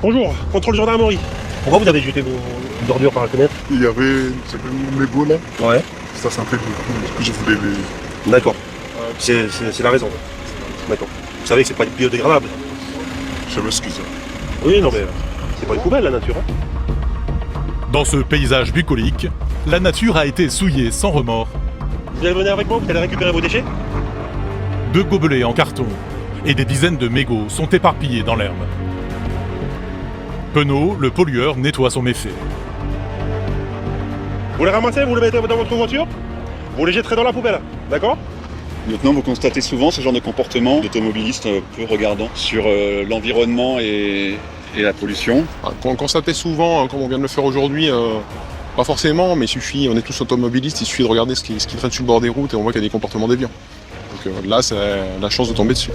Bonjour, contrôle gendarmerie. Pourquoi vous avez jeté vos ordures par la fenêtre? Il y avait mes mégots là, Ouais. ça fait beaucoup, du coup je voulais les... D'accord. C'est la raison. D'accord. Vous savez que c'est pas biodégradable. Je m'excuse. Oui, non mais c'est pas une poubelle la nature. Hein. Dans ce paysage bucolique, la nature a été souillée sans remords. Vous allez venir avec moi, vous allez récupérer vos déchets? 2 gobelets en carton et des dizaines de mégots sont éparpillés dans l'herbe. Penaud, le pollueur, nettoie son méfait. Vous les ramassez, vous les mettez dans votre voiture, vous les jetterez dans la poubelle, d'accord? Lieutenant, vous constatez souvent ce genre de comportement d'automobilistes peu regardants sur l'environnement et la pollution. On constatait souvent, comme on vient de le faire aujourd'hui, pas forcément, mais il suffit, on est tous automobilistes, il suffit de regarder ce qui traîne sur le bord des routes et on voit qu'il y a des comportements déviants. Donc là, c'est la chance de tomber dessus.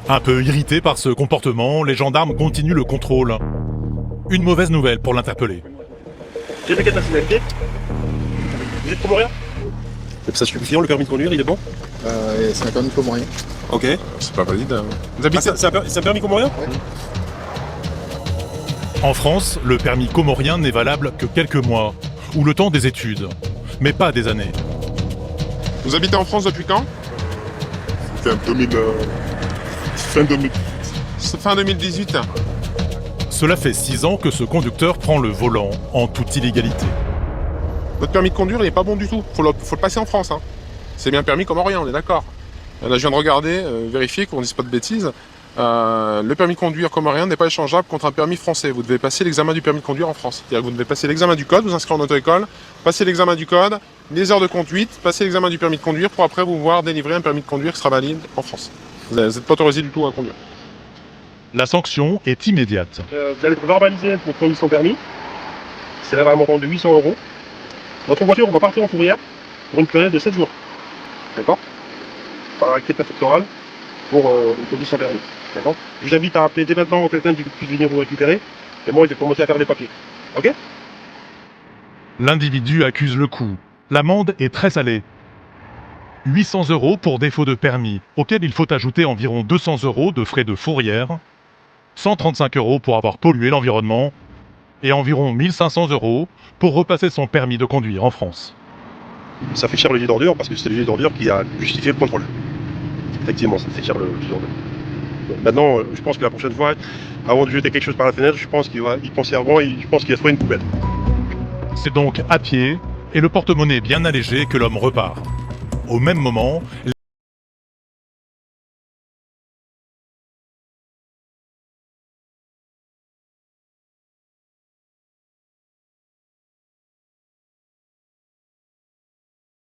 Un peu irrité par ce comportement, les gendarmes continuent le contrôle. Une mauvaise nouvelle pour l'interpeller. J'ai fait quelle nationalité? Vous êtes comorien? Ça suffit, le permis de conduire, il est bon? C'est un permis comorien. Ok. C'est pas valide. Vous habitez... C'est un permis comorien? En France, le permis comorien n'est valable que quelques mois, ou le temps des études, mais pas des années. Vous habitez en France depuis quand? C'était Fin 2018. Cela fait 6 ans que ce conducteur prend le volant en toute illégalité. Votre permis de conduire, il est pas bon du tout. Faut le passer en France. Hein. C'est bien permis comorien, on est d'accord. Là, je viens de regarder, vérifier qu'on ne dise pas de bêtises. Le permis de conduire comorien n'est pas échangeable contre un permis français. Vous devez passer l'examen du permis de conduire en France. C'est-à-dire que vous devez passer l'examen du code, vous inscrire en auto-école, passer l'examen du code, les heures de conduite, passer l'examen du permis de conduire pour après vous voir délivrer un permis de conduire qui sera valide en France. Vous n'êtes pas autorisé du tout à conduire. La sanction est immédiate. Vous allez verbaliser pour prendre son permis. C'est là un montant de 800 €. Votre voiture, on va partir en fourrière pour une période de 7 jours. D'accord? Par arrêté préfectoral pour conduire son permis. D'accord? Je vous invite à appeler dès maintenant quelqu'un qui puisse venir vous récupérer. Et moi, je vais commencer à faire les papiers. Ok? L'individu accuse le coup. L'amende est très salée. 800 € pour défaut de permis, auquel il faut ajouter environ 200 € de frais de fourrière, 135 € pour avoir pollué l'environnement, et environ 1500 € pour repasser son permis de conduire en France. Ça fait cher le jet d'ordure parce que c'est le jet d'ordure qui a justifié le contrôle. Effectivement, ça fait cher le jet d'ordure. Maintenant, je pense que la prochaine fois, avant de jeter quelque chose par la fenêtre, je pense qu'il va y penser avant et je pense qu'il va trouver une poubelle. C'est donc à pied et le porte-monnaie bien allégé que l'homme repart. Au même moment,